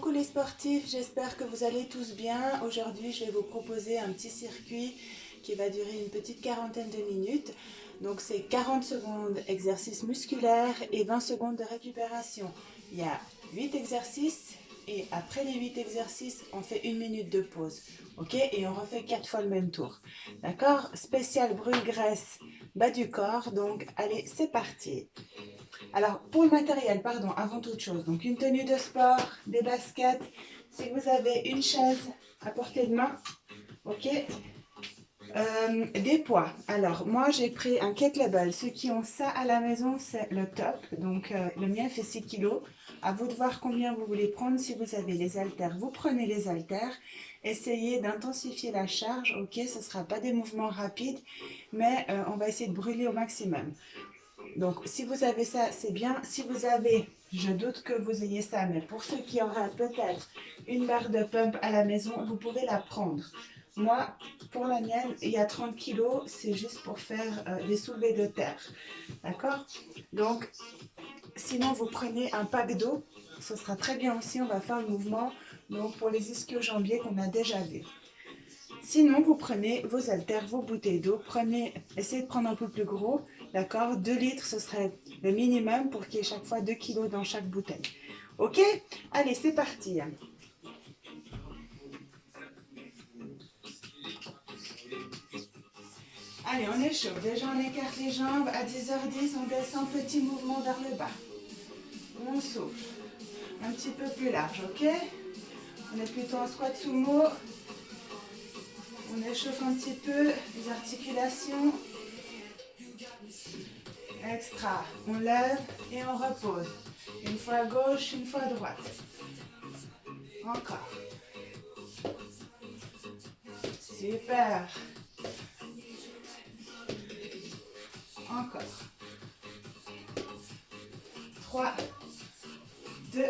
coucou les sportifs, j'espère que vous allez tous bien. Aujourd'hui, je vais vous proposer un petit circuit qui va durer une petite quarantaine de minutes. Donc, c'est 40 secondes exercice musculaire et 20 secondes de récupération. Il y a 8 exercices et après les 8 exercices, on fait 1 minute de pause. Ok? Et on refait 4 fois le même tour. D'accord? Spécial brûle-graisse bas du corps. Donc, allez, c'est parti. Alors, pour le matériel, pardon, avant toute chose, donc une tenue de sport, des baskets, si vous avez une chaise à portée de main, ok, des poids. Alors, moi, j'ai pris un kettlebell. Ceux qui ont ça à la maison, c'est le top. Donc, le mien fait 6 kilos. À vous de voir combien vous voulez prendre. Si vous avez les haltères, vous prenez les haltères. Essayez d'intensifier la charge, ok, ce ne sera pas des mouvements rapides, mais on va essayer de brûler au maximum. Donc, si vous avez ça, c'est bien. Si vous avez, je doute que vous ayez ça, mais pour ceux qui auraient peut-être une barre de pump à la maison, vous pouvez la prendre. Moi, pour la mienne, il y a 30 kilos, c'est juste pour faire des soulevés de terre. D'accord? Donc, sinon, vous prenez un pack d'eau. Ce sera très bien aussi, on va faire le mouvement donc pour les ischio-jambiers qu'on a déjà vu. Sinon, vous prenez vos haltères, vos bouteilles d'eau. Essayez de prendre un peu plus gros. D'accord? 2 litres, ce serait le minimum pour qu'il y ait chaque fois 2 kilos dans chaque bouteille. Ok? Allez, c'est parti. Allez, on échauffe. Déjà, on écarte les jambes. À 10h10, on descend, petit mouvement vers le bas. On souffle. Un petit peu plus large, ok? On est plutôt en squat sumo. On échauffe un petit peu les articulations. Extra. On lève et on repose. Une fois à gauche, une fois à droite. Encore. Super. Encore. 3, 2,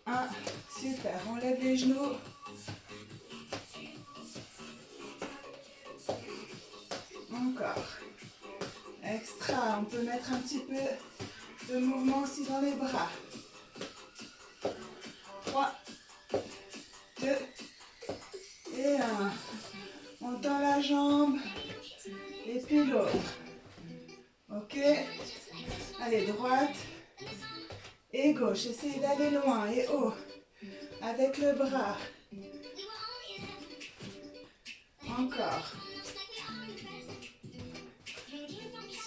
1. Super. On lève les genoux. Encore. Extra. On peut mettre un petit peu de mouvement aussi dans les bras. 3, 2 et 1. On tend la jambe et puis l'autre. Ok. Allez, droite et gauche. Essayez d'aller loin et haut avec le bras. Encore.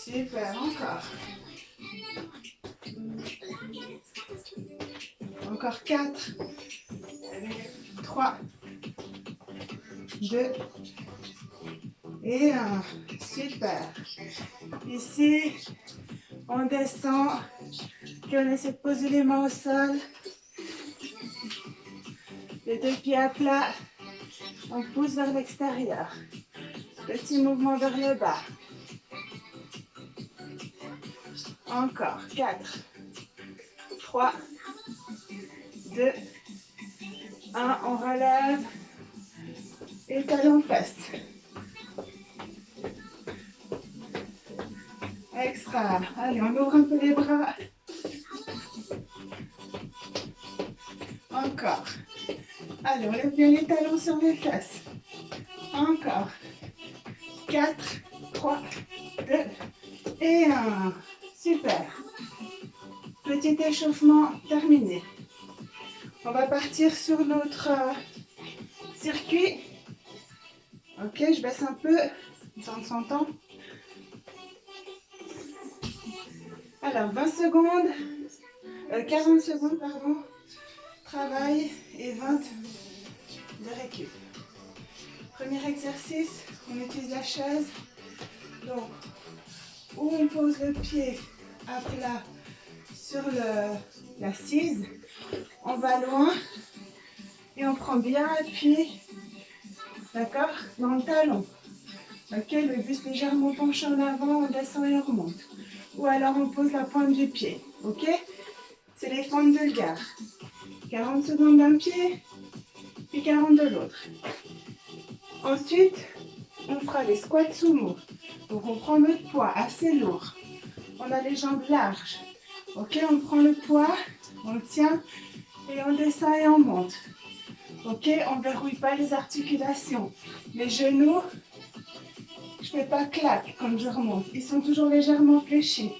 Super, encore. Encore 4, 3, 2 et 1. Super. Ici, on descend. Puis on essaie de poser les mains au sol. Les 2 pieds à plat. On pousse vers l'extérieur. Petit mouvement vers le bas. Encore. 4, 3, 2, 1. On relève. Et talons fesses. Extra. Allez, on ouvre un peu les bras. Encore. Allez, on lève bien les talons sur les fesses. Encore. 4, 3, 2 et 1. Super. Petit échauffement terminé. On va partir sur notre circuit. Ok, je baisse un peu. Ça s'entend. Alors, 20 secondes. 40 secondes, pardon. Travail et 20 de récup. Premier exercice, on utilise la chaise. Donc, où on pose le pied à plat sur l'assise, on va loin et on prend bien appui, d'accord, dans le talon. Ok, le buste légèrement penché en avant, on descend et on remonte. Ou alors on pose la pointe du pied, ok? C'est les fentes bulgares. 40 secondes d'un pied, puis 40 de l'autre. Ensuite, on fera les squats sumo. Donc on prend notre poids assez lourd. On a les jambes larges. Ok, on prend le poids, on le tient et on descend et on monte. Ok, on ne verrouille pas les articulations. Les genoux, je ne fais pas clac quand je remonte. Ils sont toujours légèrement fléchis.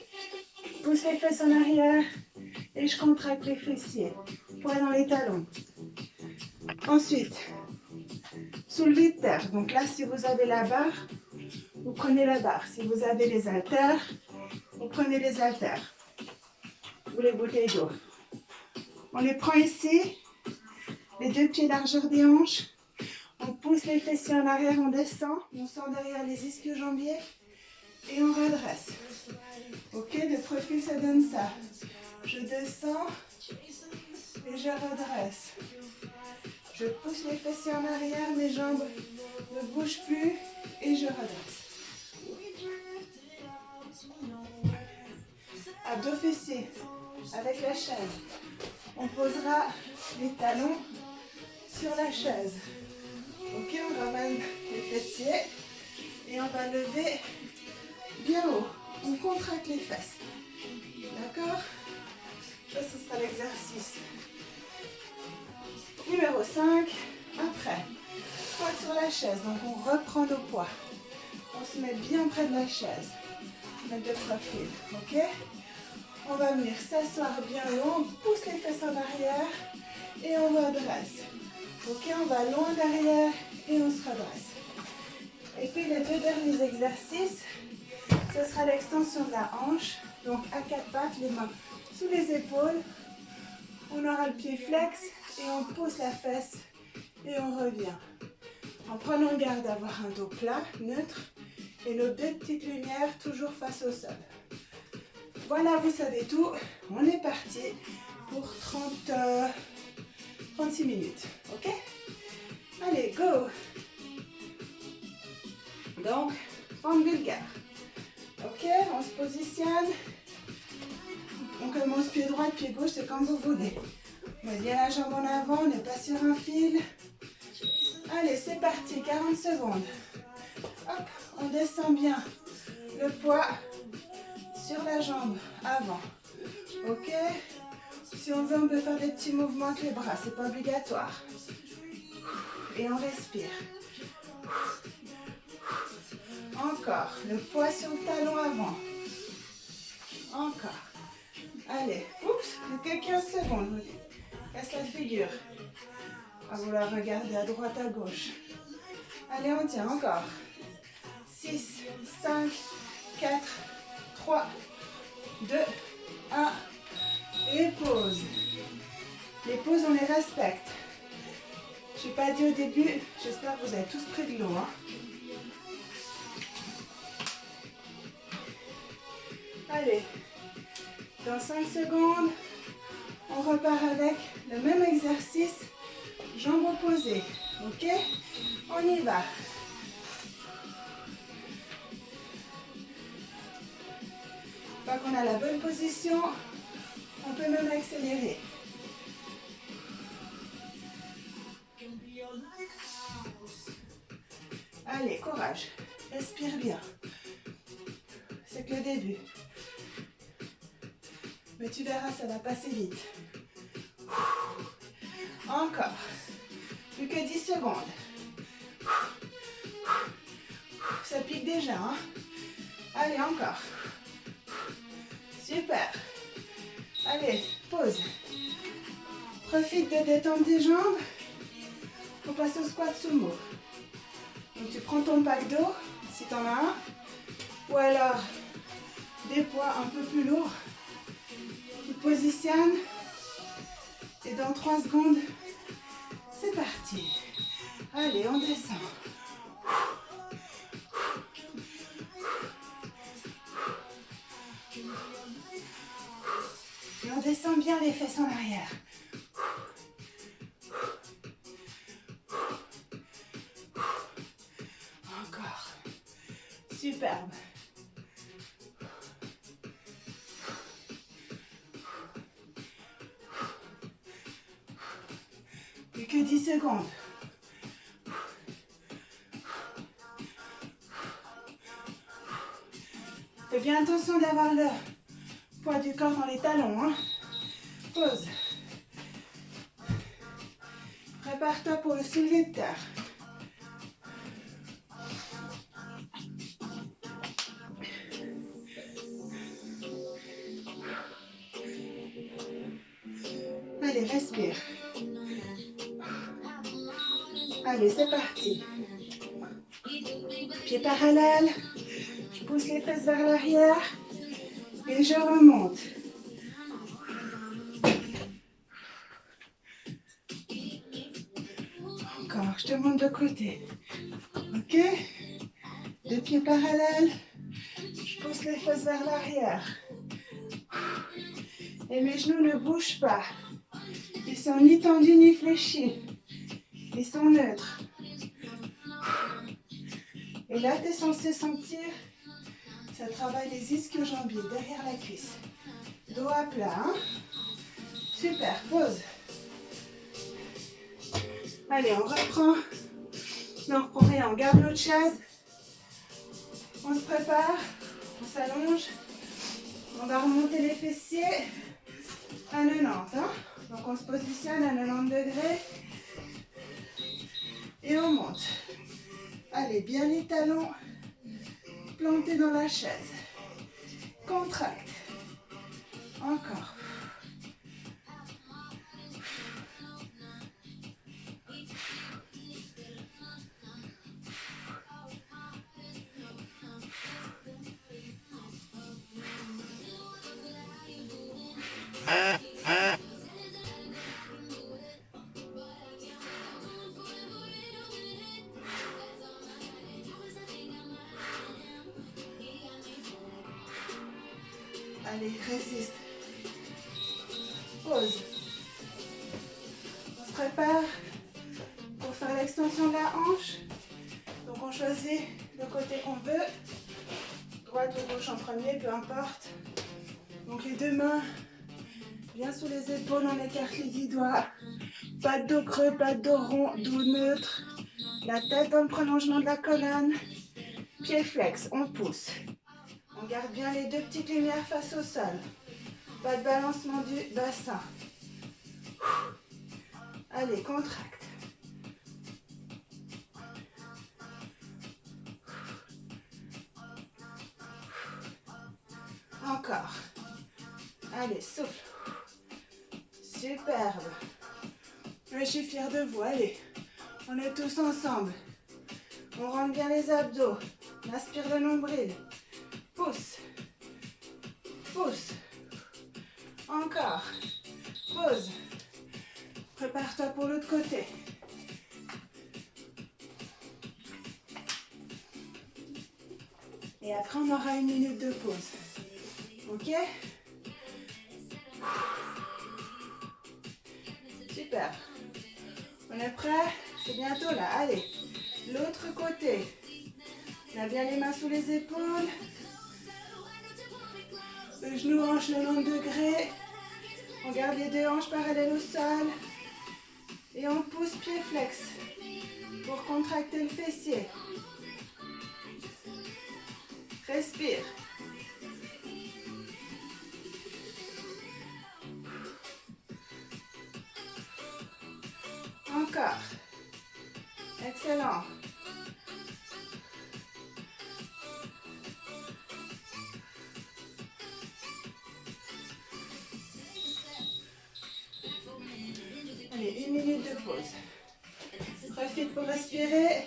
Je pousse les fesses en arrière et je contracte les fessiers. Poids dans les talons. Ensuite, soulevé de terre. Donc là, si vous avez la barre, vous prenez la barre. Si vous avez les haltères, vous prenez les haltères. Ou les bouteilles d'eau. On les prend ici. Les deux pieds largeur des hanches. On pousse les fessiers en arrière, on descend. On sort derrière les ischio-jambiers. Et on redresse. Ok, de profil, ça donne ça. Je descends et je redresse. Je pousse les fessiers en arrière, mes jambes ne bougent plus et je redresse. Abdos fessiers avec la chaise. On posera les talons sur la chaise. Ok, on ramène les fessiers et on va lever bien haut. On contracte les fesses. D'accord? Ça, ce sera l'exercice. Numéro 5. Après, squat sur la chaise. Donc, on reprend nos poids. On se met bien près de la chaise. Mettre de profil. Ok? On va venir s'asseoir bien long. On pousse les fesses en arrière et on redresse. Ok? On va loin derrière et on se redresse. Et puis, les deux derniers exercices, ce sera l'extension de la hanche. Donc, à quatre pattes, les mains sous les épaules. On aura le pied flex et on pousse la fesse et on revient. En prenant garde d'avoir un dos plat, neutre, et nos deux petites lumières toujours face au sol. Voilà, vous savez tout. On est parti pour 36 minutes. Ok? Allez, go! Donc, forme bulgare. Ok, on se positionne. On commence pied droit, pied gauche, c'est comme vous voulez. On met bien la jambe en avant, on n'est pas sur un fil. Allez, c'est parti, 40 secondes. Hop, on descend bien le poids sur la jambe avant. Ok? Si on veut, on peut faire des petits mouvements avec les bras, c'est pas obligatoire. Et on respire. Encore, le poids sur le talon avant. Encore. Allez, oups, plus que 15 secondes. Casse la figure. À vouloir regarder à droite, à gauche. Allez, on tient encore. 6, 5, 4, 3, 2, 1. Et pause. Les pauses, on les respecte. Je n'ai pas dit au début, j'espère que vous avez tous pris de l'eau. Hein. Allez, dans 5 secondes, on repart avec le même exercice, jambes opposées. Ok? On y va. Une fois qu'on a la bonne position, on peut même accélérer. Allez, courage. Respire bien. C'est que le début. Mais tu verras, ça va passer vite. Encore. Plus que 10 secondes. Ça pique déjà, hein? Allez, encore. Super. Allez, pause. Profite de détendre tes jambes. On passe au squat sumo. Donc tu prends ton pack d'eau, si tu en as un. Ou alors des poids un peu plus lourds. Tu te positionnes. Et dans 3 secondes, c'est parti. Allez, on descend. Et on descend bien les fesses en arrière. Encore. Superbe. Plus que 10 secondes. Fais bien attention d'avoir le poids du corps dans les talons. Hein. Pause. Prépare-toi pour le soulevé de terre. Allez, respire. Allez, c'est parti. Pieds parallèles. Je pousse les fesses vers l'arrière. Et je remonte. Encore, je te monte de côté. Ok? Deux pieds parallèles. Je pousse les fesses vers l'arrière. Et mes genoux ne bougent pas. Ils sont ni tendus ni fléchis. Ils sont neutres. Et là, tu es censé sentir, ça travaille les ischio-jambiers derrière la cuisse. Dos à plat. Hein? Super, pause. Allez, on reprend. Non, on reprend rien, on garde notre chaise. On se prépare, on s'allonge. On va remonter les fessiers à 90. Hein? Donc on se positionne à 90 degrés. Et on monte. Allez, bien les talons plantés dans la chaise. Contracte. Encore. Allez, résiste. Pause. On se prépare pour faire l'extension de la hanche. Donc on choisit le côté qu'on veut. Droite ou gauche en premier, peu importe. Donc les deux mains bien sous les épaules, on écarte les 10 doigts. Pas de dos creux, pas de dos rond, dos neutre. La tête dans le prolongement de la colonne. Pied flex, on pousse. On garde bien les deux petites lumières face au sol. Pas de balancement du bassin. Allez, contracte. Encore. Allez, souffle. Superbe. Je suis fière de vous. Allez, on est tous ensemble. On rentre bien les abdos. On aspire le nombril. Pousse. Pousse. Encore. Pause. Prépare-toi pour l'autre côté. Et après, on aura 1 minute de pause. Ok? Super. On est prêt? C'est bientôt là. Allez. L'autre côté. On a bien les mains sous les épaules. Le genou hanche 90 degrés. On garde les deux hanches parallèles au sol. Et on pousse pied flex pour contracter le fessier. Respire. Encore. Excellent. Allez, 1 minute de pause. Profite pour respirer.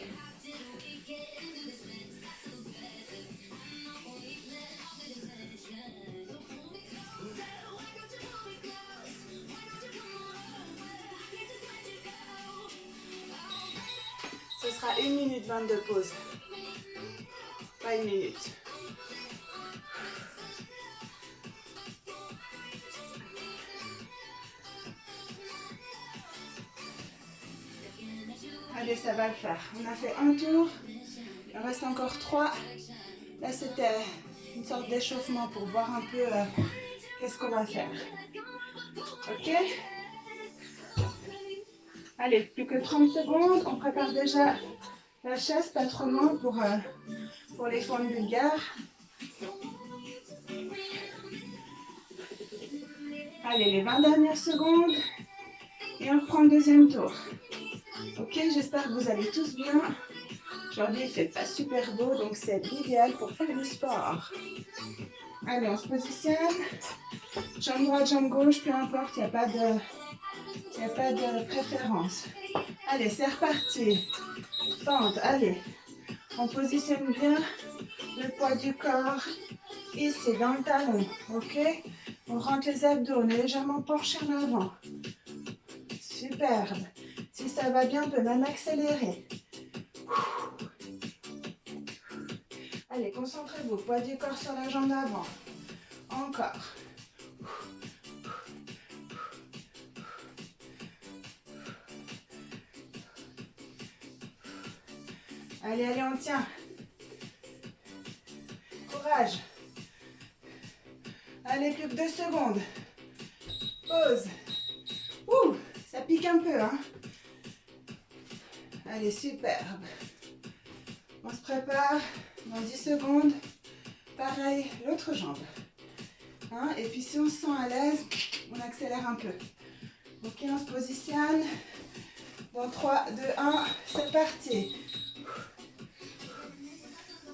Ce sera 1 minute 20 de pause. Pas 1 minute. Allez, ça va le faire. On a fait un tour. Il en reste encore 3. Là, c'était une sorte d'échauffement pour voir un peu qu'est-ce qu'on va faire. Ok? Allez, plus que 30 secondes. On prépare déjà la chaise, pas trop loin pour les formes bulgares. Allez, les 20 dernières secondes. Et on reprend le deuxième tour. Ok, j'espère que vous allez tous bien. Aujourd'hui, il ne fait pas super beau, donc c'est idéal pour faire du sport. Allez, on se positionne. Jambe droite, jambe gauche, peu importe, il n'y a pas de préférence. Allez, c'est reparti. Fente, allez. On positionne bien le poids du corps ici, dans le talon, ok? On rentre les abdos, on est légèrement penché en avant. Superbe. Si ça va bien, on peut même accélérer. Allez, concentrez-vous, poids du corps sur la jambe d'avant. Encore. Allez, allez, on tient. Courage. Allez, plus que 2 secondes. Pause. Ouh, ça pique un peu, hein. Allez, superbe. On se prépare dans 10 secondes. Pareil, l'autre jambe. Hein, et puis si on se sent à l'aise, on accélère un peu. Ok, on se positionne. Dans 3, 2, 1, c'est parti.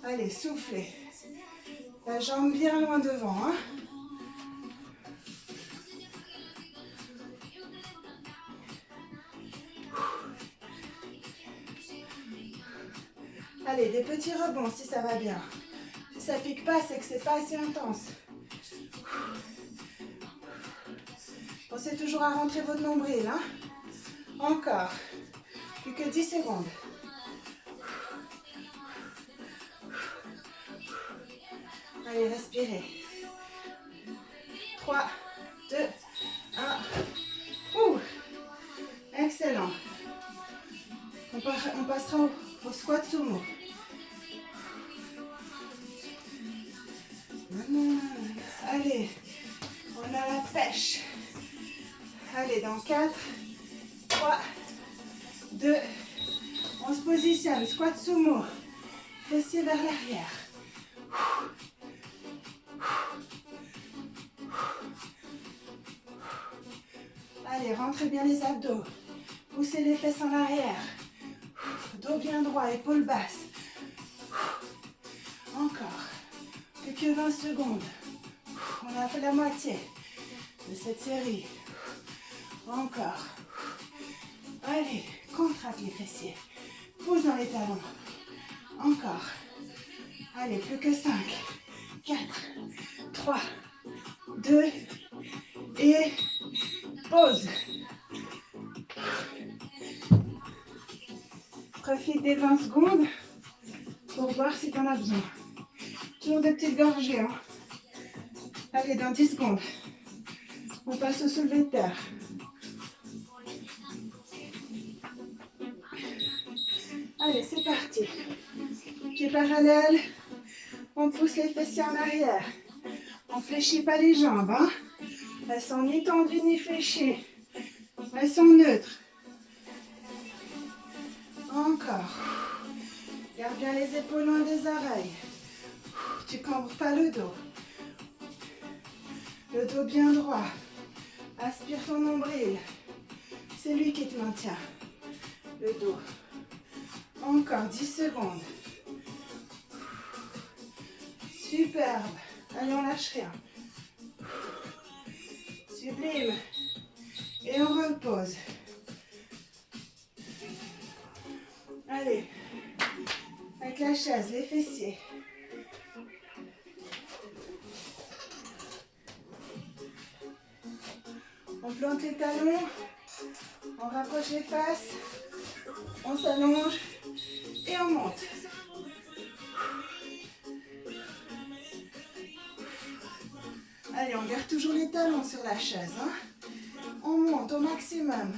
Allez, soufflez. La jambe bien loin devant. Hein. Allez, des petits rebonds si ça va bien. Si ça pique pas, c'est que c'est pas assez intense. Pensez toujours à rentrer votre nombril. Hein. Encore. Plus que 10 secondes. Allez, respirez. 3, 2, 1. Ouh. Excellent. On passera au squat sumo. Allez, on a la pêche. Allez, dans 4, 3, 2, on se positionne. Squat sumo. Fessiers vers l'arrière. Allez, rentrez bien les abdos. Poussez les fesses en arrière. Dos bien droit, épaules basses. Encore. Plus que 20 secondes. On a fait la moitié de cette série. Encore. Allez, contracte les fessiers. Pousse dans les talons. Encore. Allez, plus que 5, 4, 3, 2 et pause. Profite des 20 secondes pour voir si tu en as besoin. Toujours des petites gorgées. Hein. Allez, dans 10 secondes, on passe au soulevé de terre. Allez, c'est parti. Pieds parallèles. On pousse les fessiers en arrière. On ne fléchit pas les jambes. Hein. Elles sont ni tendues ni fléchées. Elles sont neutres. Encore. Garde bien les épaules loin des oreilles. Tu cambres pas le dos. Le dos bien droit. Aspire ton nombril. C'est lui qui te maintient. Le dos. Encore 10 secondes. Superbe. Allez, on lâche rien. Sublime. Et on repose. Allez. Avec la chaise, les fessiers. On plante les talons. On rapproche les faces. On s'allonge. Et on monte. Allez, on garde toujours les talons sur la chaise. Hein. On monte au maximum.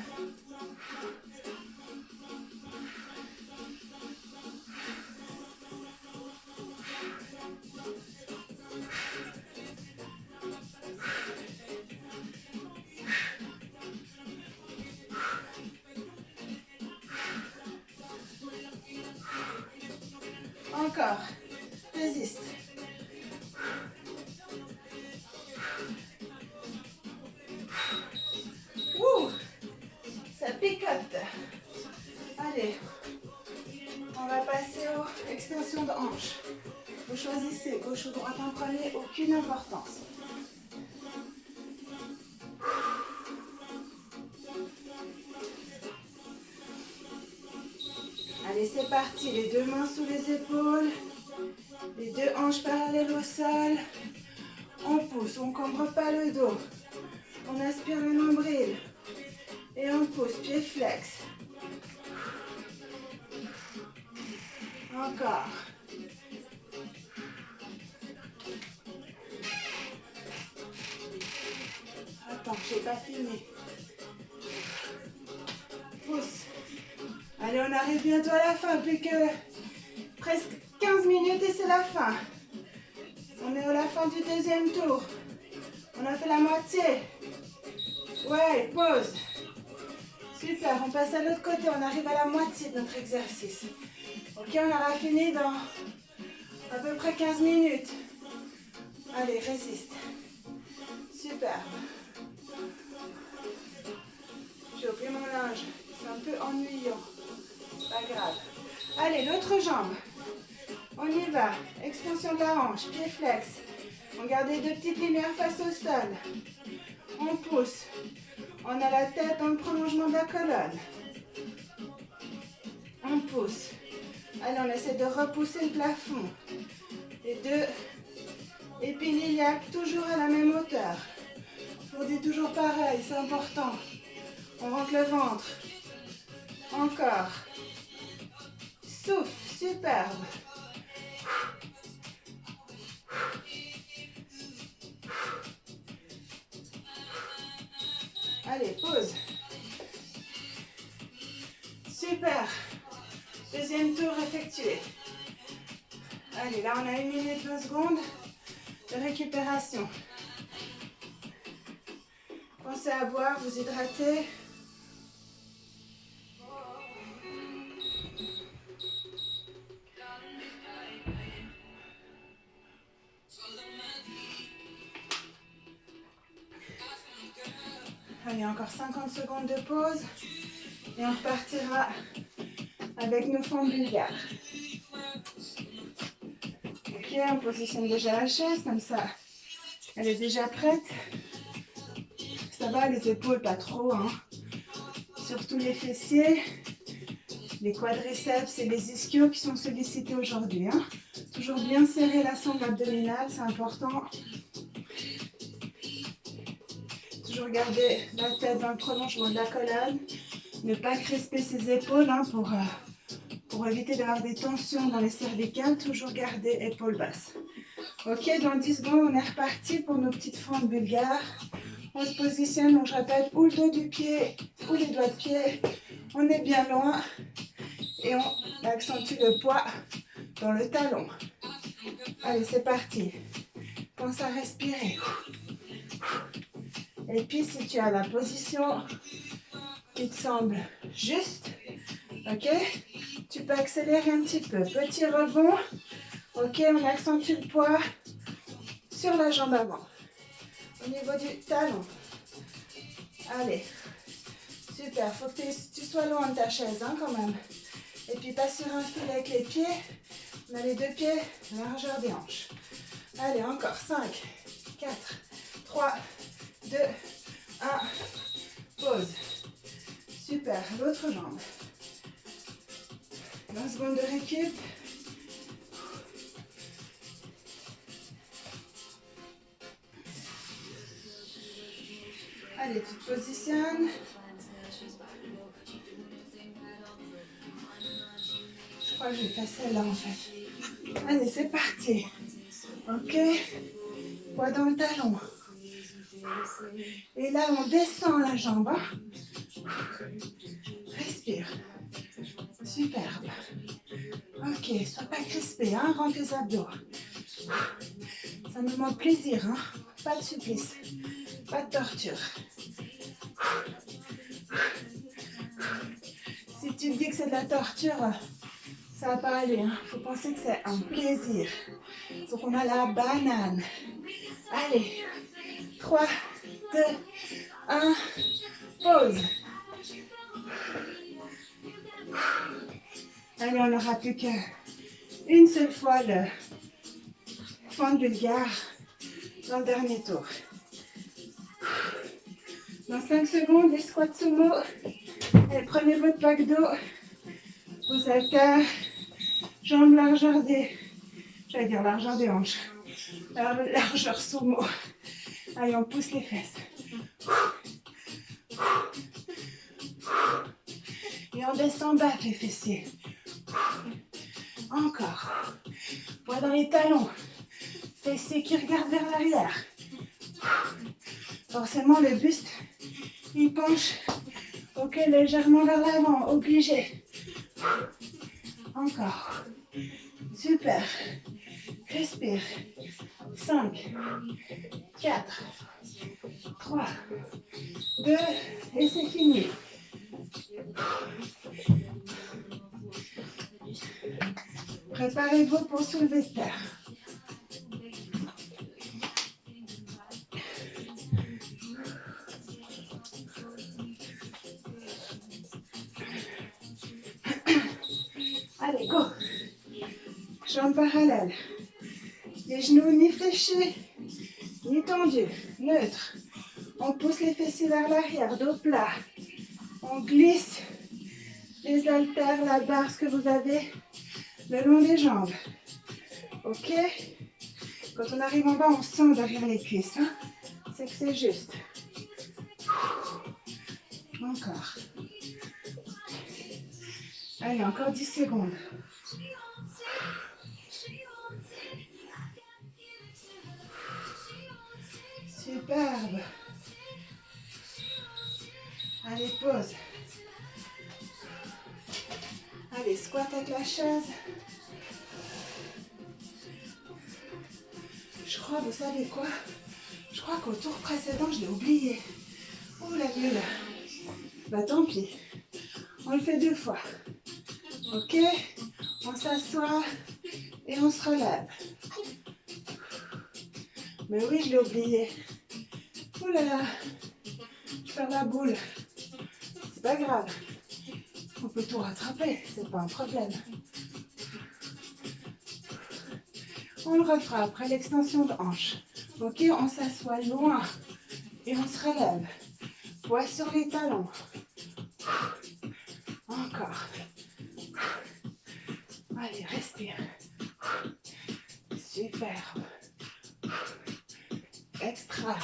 Encore. Résiste. Ouh, ça picote. Allez, on va passer aux extensions de hanches. Vous choisissez gauche ou droite en premier, aucune importance. Allez, c'est parti. Les deux mains sous les épaules, les deux hanches parallèles au sol. On pousse, on ne cambre pas le dos. On aspire le nombril. Et on pousse, pied flex. Encore. Attends, je n'ai pas fini. Pousse. Allez, on arrive bientôt à la fin. Plus que presque 15 minutes et c'est la fin. On est à la fin du deuxième tour. On a fait la moitié. Ouais, pause. Super, on passe à l'autre côté. On arrive à la moitié de notre exercice. Ok, on aura fini dans à peu près 15 minutes. Allez, résiste. Super. J'ai oublié mon linge. C'est un peu ennuyant. Pas grave. Allez, l'autre jambe. On y va. Extension de la hanche, pied flex. On garde les deux petites lumières face au sol. On pousse. On a la tête dans le prolongement de la colonne. On pousse. Allez, on essaie de repousser le plafond. Les deux épiliaques toujours à la même hauteur. Je vous dis toujours pareil, c'est important. On rentre le ventre. Encore. Souffle, superbe. Allez, pause. Super. Deuxième tour effectué. Allez, là on a 1 minute 20 secondes de récupération. Pensez à boire, vous hydrater. Allez, encore 50 secondes de pause et on repartira avec nos fentes bulgares. Ok, on positionne déjà la chaise comme ça. Elle est déjà prête. Ça va, les épaules pas trop, hein. Surtout les fessiers, les quadriceps et les ischios qui sont sollicités aujourd'hui, hein. Toujours bien serrer la sangle abdominale, c'est important. Toujours garder la tête dans le prolongement de la colonne. Ne pas crisper ses épaules, hein, pour éviter d'avoir des tensions dans les cervicales. Toujours garder épaules basses. Ok, dans 10 secondes, on est reparti pour nos petites fentes bulgares. On se positionne, donc je répète, ou le dos du pied, ou les doigts de pied. On est bien loin et on accentue le poids dans le talon. Allez, c'est parti. Pense à respirer. Et puis, si tu as la position qui te semble juste, ok, tu peux accélérer un petit peu. Petit rebond, ok, on accentue le poids sur la jambe avant. Au niveau du talon. Allez, super, faut que tu sois loin de ta chaise, hein, quand même. Et puis, pas sur un fil avec les pieds. On a les deux pieds, largeur des hanches. Allez, encore 5, 4, 3, 2, 1, pause. Super, l'autre jambe. 20 secondes de récup. Allez, tu te positionnes. Je crois que je vais faire celle-là en fait. Allez, c'est parti. Ok, poids dans le talon. Et là, on descend la jambe. Hein. Respire. Superbe. Ok, sois pas crispé, hein, rentre les abdos. Ça me demande plaisir, hein. Pas de supplice, pas de torture. Si tu me dis que c'est de la torture, ça va pas aller. Hein. Faut penser que c'est un plaisir. Donc on a la banane. Allez, 3, 2, 1, pause. Allez, on n'aura plus qu'une seule fois le fente bulgare dans le dernier tour. Dans 5 secondes, les squats sumo. Allez, prenez votre pack d'eau, vos haltères, jambes largeur des... J'allais dire largeur des hanches. Largeur sumo. Allez, on pousse les fesses. Et on descend bas les fessiers. Encore. Poids dans les talons. Fessiers qui regardent vers l'arrière. Forcément, le buste, il penche. Ok, légèrement vers l'avant. Obligé. Encore. Super. Respire. 5, 4, 3, 2, et c'est fini. Préparez-vous pour soulever de terre. Allez, go. Jambes parallèles. Les genoux ni fléchis, ni tendus. Neutre. On pousse les fessiers vers l'arrière, dos plat. On glisse les haltères, la barre, ce que vous avez le long des jambes. Ok? Quand on arrive en bas, on sent derrière les cuisses. Hein? C'est que c'est juste. Encore. Allez, encore 10 secondes. Superbe. Allez, pause. Allez, squat avec la chaise. Je crois, vous savez quoi? Je crois qu'au tour précédent, je l'ai oublié. Oh la gueule. Bah tant pis. On le fait 2 fois. Ok? On s'assoit et on se relève. Mais oui, je l'ai oublié. Oh là là. Je perds la boule. C'est pas grave. On peut tout rattraper. C'est pas un problème. On le refera après l'extension de hanche. Ok, on s'assoit loin et on se relève. Poids sur les talons. Encore. Allez, respire. Superbe. Extra.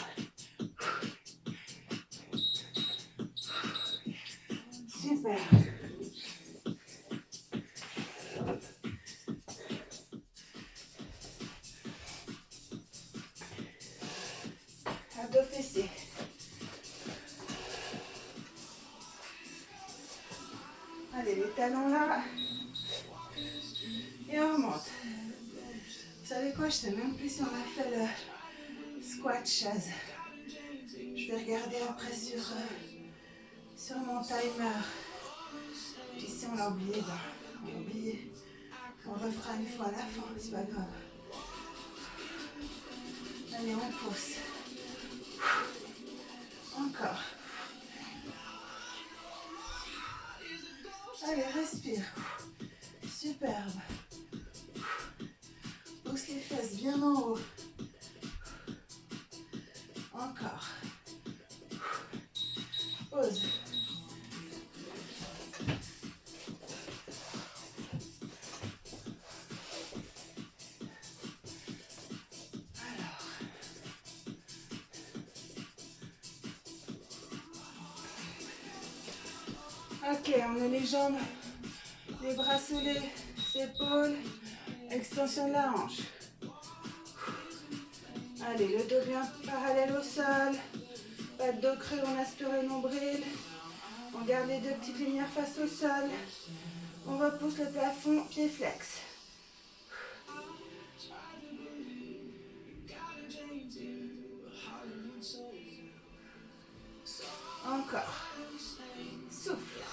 Super. Abdos fessiers. Allez, les talons là. Et on remonte. Vous savez quoi, je sais même plus si on a fait le squat chaise. Je vais regarder après sur mon timer. Puis si on l'a oublié, ben, on l'a oublié. On refera une fois à la fin, c'est pas grave. Allez, on pousse. Encore. Allez, respire. Superbe. Pousse les fesses bien en haut. Encore. Pause. Alors. Ok, on met les jambes, les bras sous les épaules, extension de la hanche. Allez, le dos bien parallèle au sol, pas de dos creux, on aspire le nombril. On garde les 2 petites lumières face au sol. On repousse le plafond, pied flex. Encore. Souffle.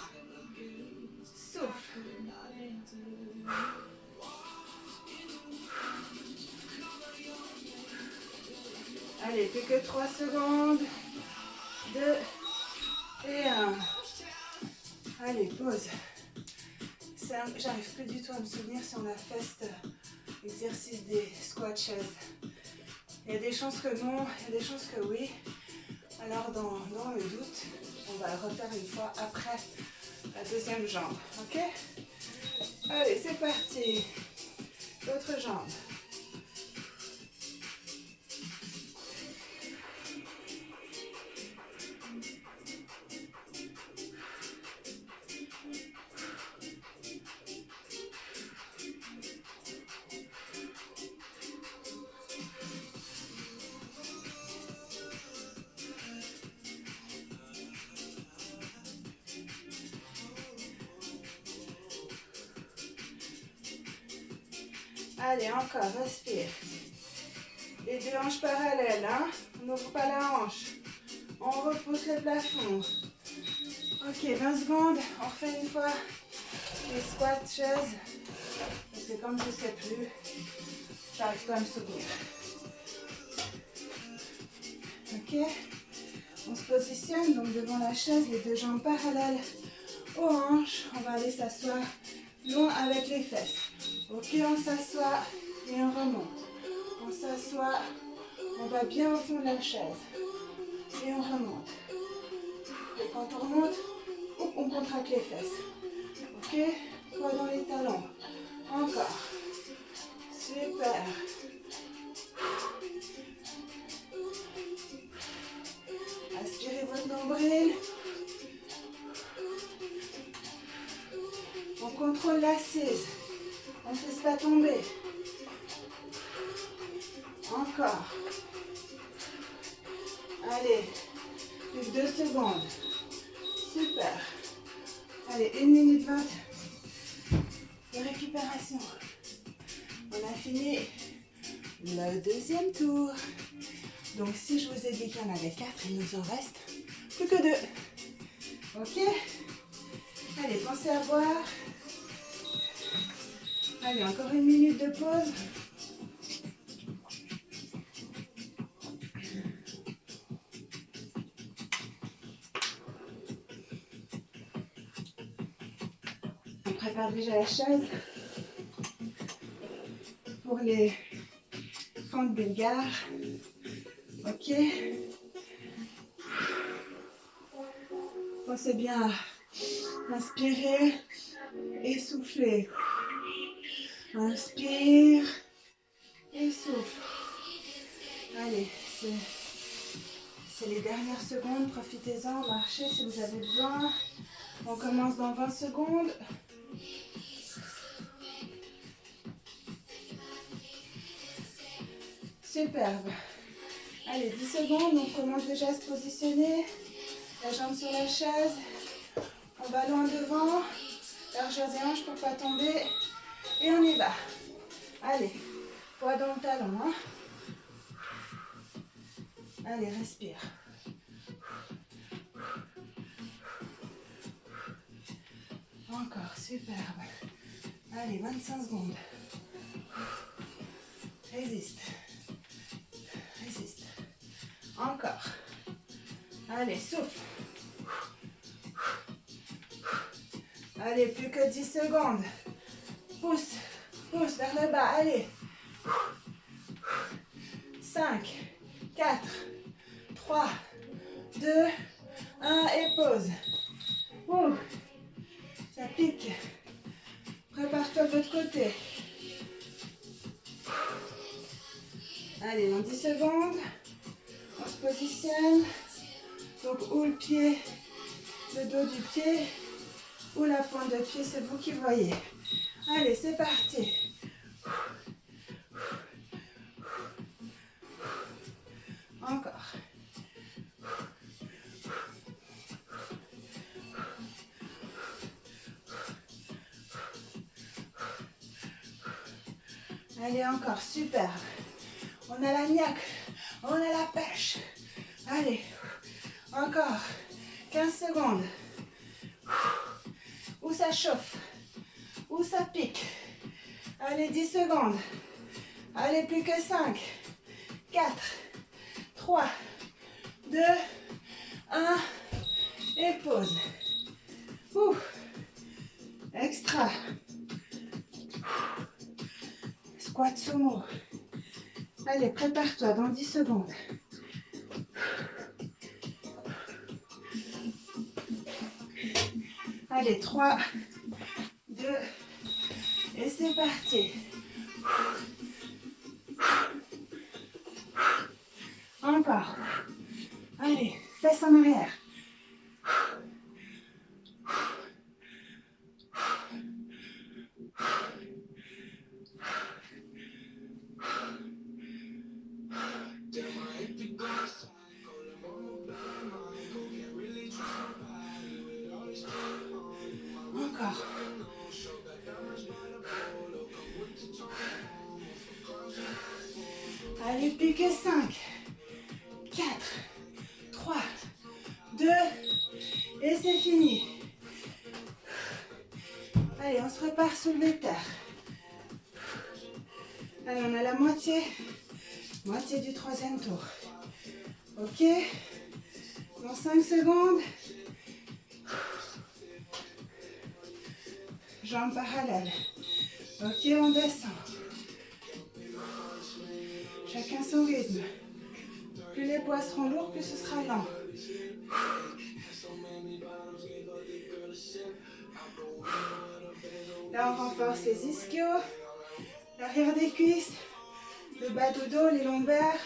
Souffle. Allez, plus que 3 secondes. 2 et 1. Allez, pause. J'arrive plus du tout à me souvenir si on a fait cet exercice des squat chaises. Il y a des chances que non, il y a des chances que oui. Alors dans le doute, on va le refaire une fois après la deuxième jambe. Ok? Allez, c'est parti. L'autre jambe. Allez, encore, respire. Les deux hanches parallèles, hein? On n'ouvre pas la hanche. On repousse le plafond. Ok, 20 secondes. On refait une fois les squats chaises. Parce que comme je ne sais plus, j'arrive pas à me souvenir. Ok? On se positionne donc devant la chaise, les deux jambes parallèles aux hanches. On va aller s'asseoir loin avec les fesses. Ok, on s'assoit et on remonte. On s'assoit, on va bien au fond de la chaise. Et on remonte. Et quand on remonte, on contracte les fesses. Ok, poids dans les talons. Encore. Super. Aspirez votre nombril. On contrôle l'assise. On ne se laisse pas tomber. Encore. Allez, plus que 2 secondes. Super. Allez, 1 minute 20 de récupération. On a fini le deuxième tour. Donc si je vous ai dit qu'il y en avait 4, il nous en reste plus que 2. Ok? Allez, pensez à boire. Allez, encore 1 minute de pause. On prépare déjà la chaise pour les fentes bulgares. Ok. Pensez bien à inspirer et souffler. Inspire et souffle. Allez, c'est les dernières secondes. Profitez-en, marchez si vous avez besoin. On commence dans 20 secondes. Superbe. Allez, 10 secondes, on commence déjà à se positionner. La jambe sur la chaise. On va loin devant. Largeur des hanches pour ne pas tomber. Et on y va. Allez, poids dans le talon. Hein. Allez, respire. Encore, superbe. Allez, 25 secondes. Résiste. Résiste. Encore. Allez, souffle. Allez, plus que 10 secondes. Pousse, pousse vers le bas. Allez. 5, 4, 3, 2, 1 et pause. Ouh, ça pique. Prépare-toi de l'autre côté. Allez, dans 10 secondes, on se positionne. Donc, ou le pied, le dos du pied, ou la pointe de pied, c'est vous qui voyez. Allez, c'est parti. Encore. Allez, encore, super. On a la niaque, on a la pêche. Allez, encore 15 secondes. Où ça chauffe, où ça pique. Allez, 10 secondes. Allez, plus que 5, 4, 3, 2, 1 et pause. Ouh, extra. sumo. Allez, prépare-toi dans 10 secondes. Allez, 3, 2, et c'est parti. Encore. Allez, fesses en arrière. Encore. Allez, plus que 5, 4, 3, 2, et c'est fini. Allez, on se prépare soulever de terre. Allez, on a la moitié du troisième tour. Ok, dans 5 secondes, jambes parallèles. Ok, on descend. Chacun son rythme. Plus les poids seront lourds, plus ce sera lent. Là, on renforce les ischios, l'arrière des cuisses, le bas du dos, les lombaires.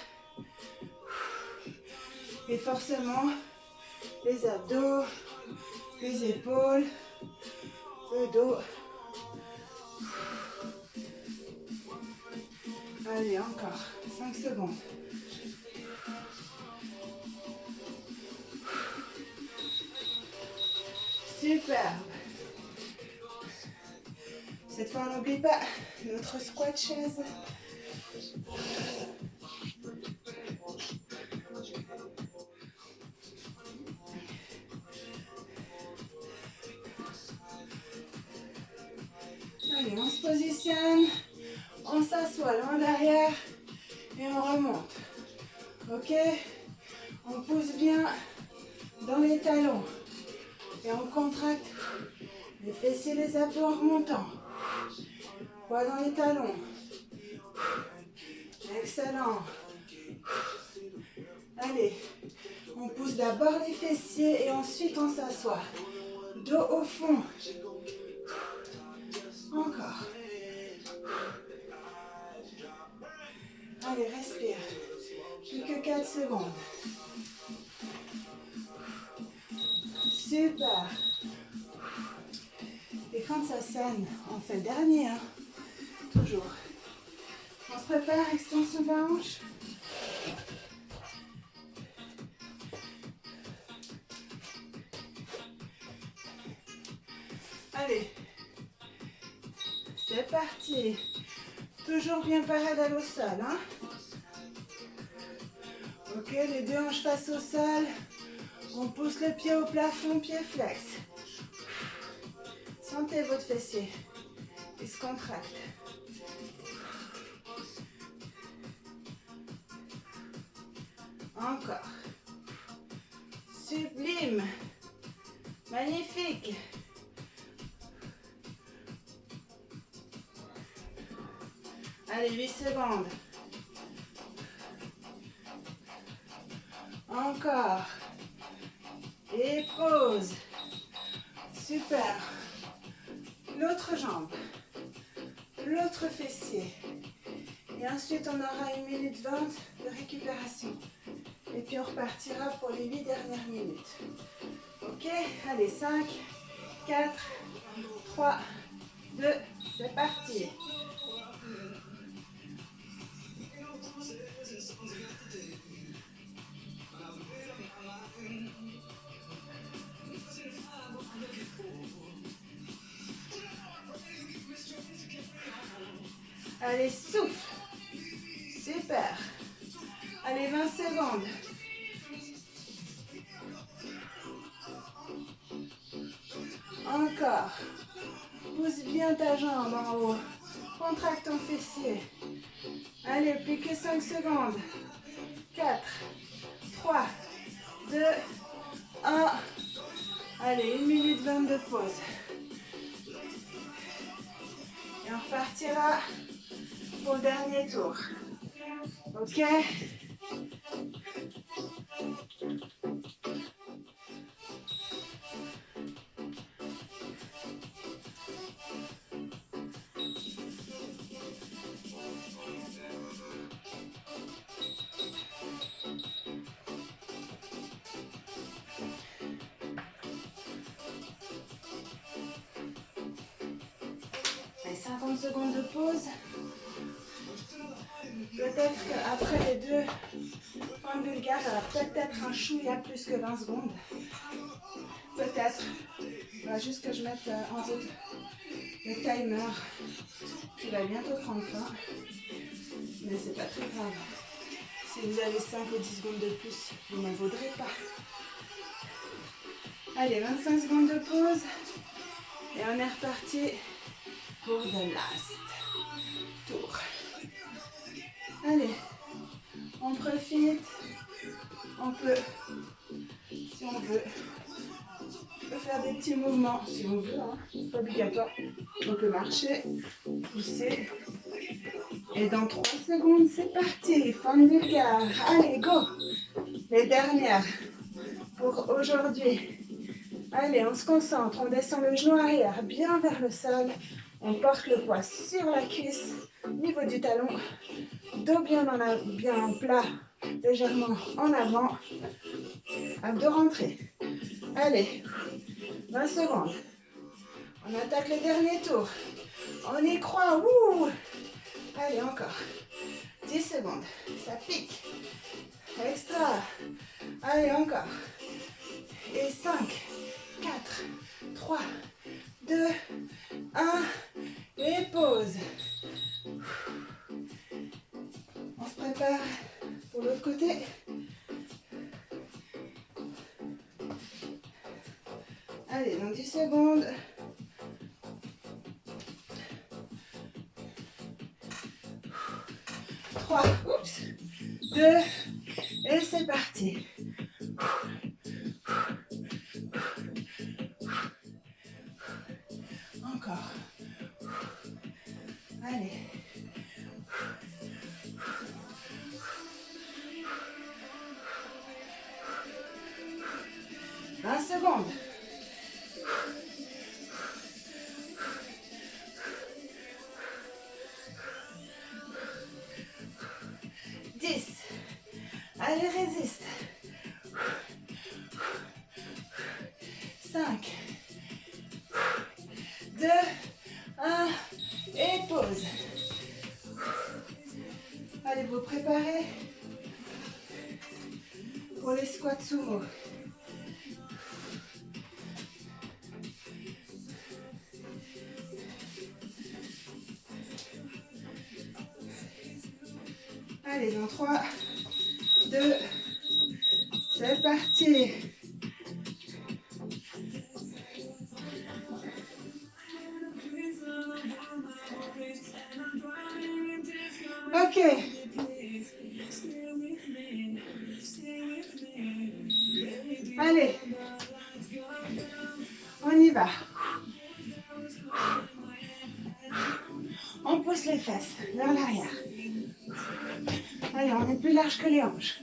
Et forcément, les abdos, les épaules, le dos. Allez, encore 5 secondes. Superbe. Cette fois, on n'oublie pas notre squat chaise. Allez, on se positionne, on s'assoit loin derrière et on remonte. Ok? On pousse bien dans les talons et on contracte les fessiers, les abdos en remontant. Poids dans les talons. Excellent. Allez, on pousse d'abord les fessiers et ensuite on s'assoit. Dos au fond. Encore. Allez, respire. Plus que 4 secondes. Super. Et quand ça saigne, on fait le dernier. Hein. Toujours. On se prépare, extension de la hanche. Allez. C'est parti. Toujours bien parallèle au sol. Hein. Ok, les deux hanches face au sol. On pousse le pied au plafond, pied flex. Sentez votre fessier. Il se contracte. Encore. Sublime. Magnifique. Allez, 8 secondes. Encore. Et pause. Super. L'autre jambe. L'autre fessier. Et ensuite, on aura 1 minute 20 de récupération. Et puis, on repartira pour les 8 dernières minutes. Ok? Allez, 5, 4, 3, 2, c'est parti. Allez, souffle. Super. Allez, 20 secondes. Encore. Pousse bien ta jambe en haut. Contracte ton fessier. Allez, plus que 5 secondes. 4, 3, 2, 1. Allez, 1 minute 20 de pause. Et on repartira pour le dernier tour. Ok? Et 50 secondes de pause. Peut-être qu'après les deux points bulgares, il y aura peut-être un chouïa plus que 20 secondes. Peut-être. Il va juste que je mette en route le timer qui va bientôt prendre fin. Mais c'est pas très grave. Si vous avez 5 ou 10 secondes de plus, vous n'en vaudrez pas. Allez, 25 secondes de pause. Et on est reparti pour the last tour. Allez, on profite. On peut, si on veut, faire des petits mouvements, si on veut, hein. C'est pas obligatoire. On peut marcher, pousser. Et dans 3 secondes, c'est parti. Fin de bulgare. Allez, go. Les dernières pour aujourd'hui. Allez, on se concentre. On descend le genou arrière bien vers le sol. On porte le poids sur la cuisse, niveau du talon. Dos bien en plat, légèrement en avant. Abdos rentrés. Allez, 20 secondes. On attaque le dernier tour. On y croit. Ouh. Allez, encore. 10 secondes. Ça pique. Extra. Allez, encore. Et 5, 4, 3, 2, 1. Et pause. On se prépare pour l'autre côté. Allez, dans 10 secondes. 3, 2, et c'est parti. Encore. Allez. Secondes. Allez, résiste. 5, 2, 1 et pause. Allez, vous préparez pour les squats sumo. Allez, dans 3, 2, c'est parti. Ok. Allez. On y va. On pousse les fesses vers l'arrière. Allez, on est plus large que les hanches.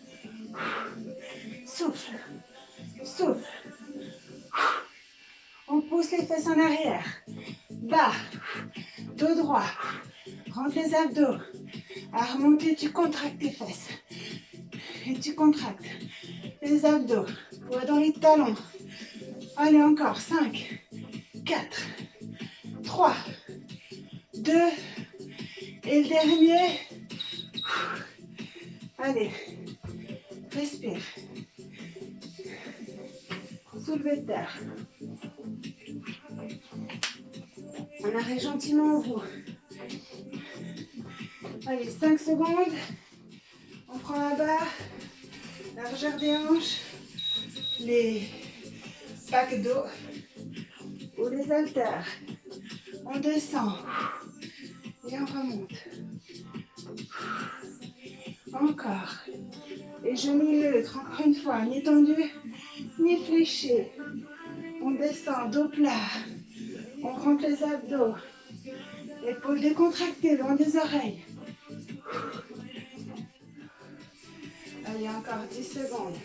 Souffle. Souffle. On pousse les fesses en arrière. Bas. Dos droit. Rentre les abdos. À remonter, tu contractes tes fesses. Et tu contractes les abdos. Poids dans les talons. Allez, encore. 5, 4, 3, 2. Et le dernier. Allez. Respire. Soulevez de terre. On arrête gentiment au bout. Allez, 5 secondes. On prend la barre, largeur des hanches, les packs d'eau ou les haltères. On descend et on remonte. Encore. Les genoux neutres, encore une fois, ni tendus, ni fléchés. On descend, dos plat. On rentre les abdos. Épaules décontractées, loin des oreilles. Allez, encore 10 secondes.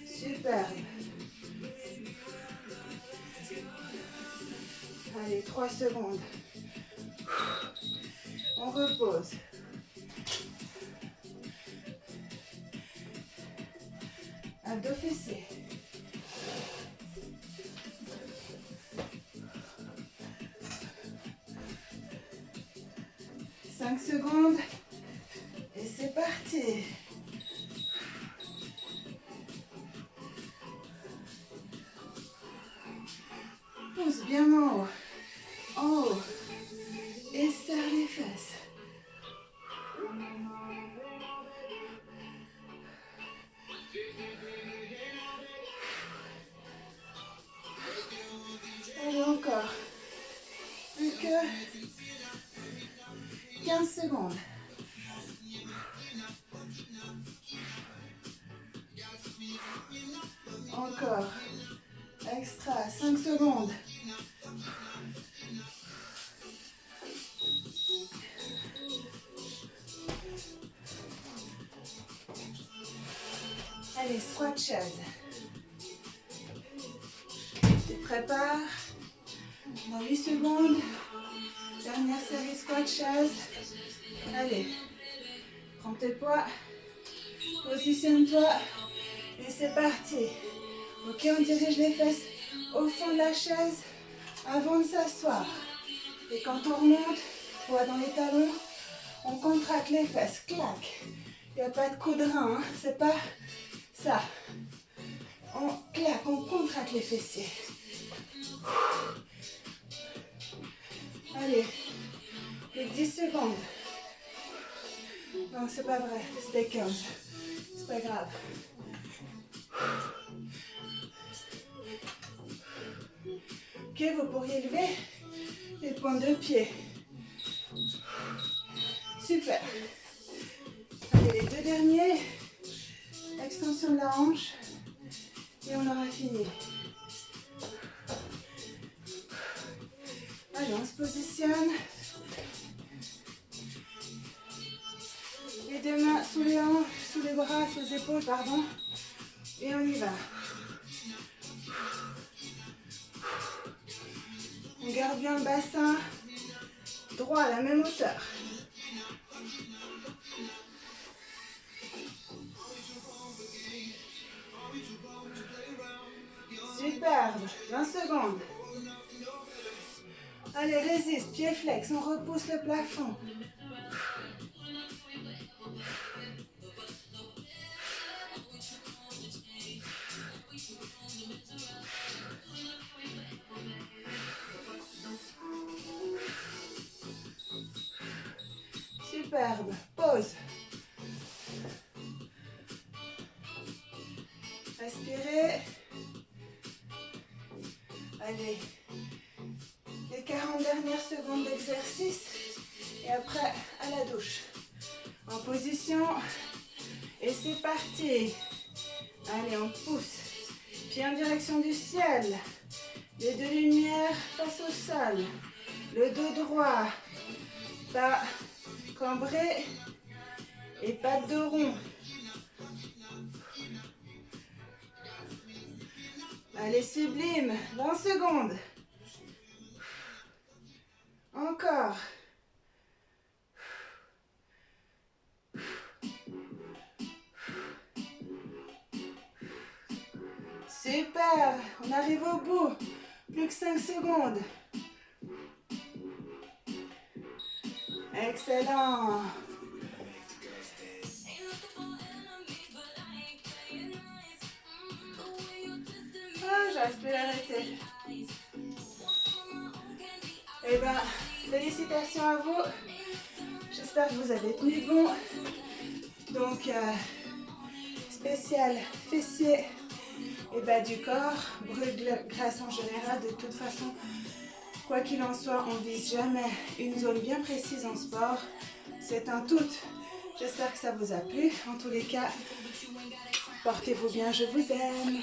Superbe. Allez, 3 secondes. On repose. Abdos fessiers. 5 secondes. Et c'est parti. Pousse bien en haut. En haut. Et serre les fesses. Allez, encore. Plus que 15 secondes. Encore. Extra, 5 secondes. Allez, squat chaise. Tu te prépares. Dans 8 secondes. Dernière série squat chaise. Allez. Prends tes poids. Positionne-toi. Et c'est parti. Ok, on dirige les fesses au fond de la chaise avant de s'asseoir. Et quand on remonte, poids dans les talons, on contracte les fesses. Clac. Il n'y a pas de coup de rein, hein. C'est pas ça. On claque, on contracte les fessiers. Allez, les 10 secondes. Non, c'est pas vrai, c'était 15. C'est pas grave. Ok, vous pourriez lever les pointes de pied. Super. Allez, les 2 derniers. Extension de la hanche. Et on aura fini. Allez, on se positionne. Les 2 mains sous les hanches, sous les bras, sous les épaules, pardon. Et on y va. On garde bien le bassin droit à la même hauteur. Superbe. 20 secondes. Allez, résiste. Pied flex. On repousse le plafond. Superbe. Pause. Respirez. Allez. Les 40 dernières secondes d'exercice. Et après, à la douche. En position. Et c'est parti. Allez, on pousse. Pied en direction du ciel. Les 2 lumières face au sol. Le dos droit. Pas cambré. Et pas de dos rond. Allez, sublime. 20 secondes. Encore. Super. On arrive au bout. Plus que 5 secondes. Excellent. Ah, j'arrive plus à l'arrêter. Eh bien, félicitations à vous. J'espère que vous avez tenu bon. Donc, spécial fessier et bas du corps, brûle de graisse en général. De toute façon, quoi qu'il en soit, on ne vise jamais une zone bien précise en sport. C'est un tout. J'espère que ça vous a plu. En tous les cas, portez-vous bien, je vous aime.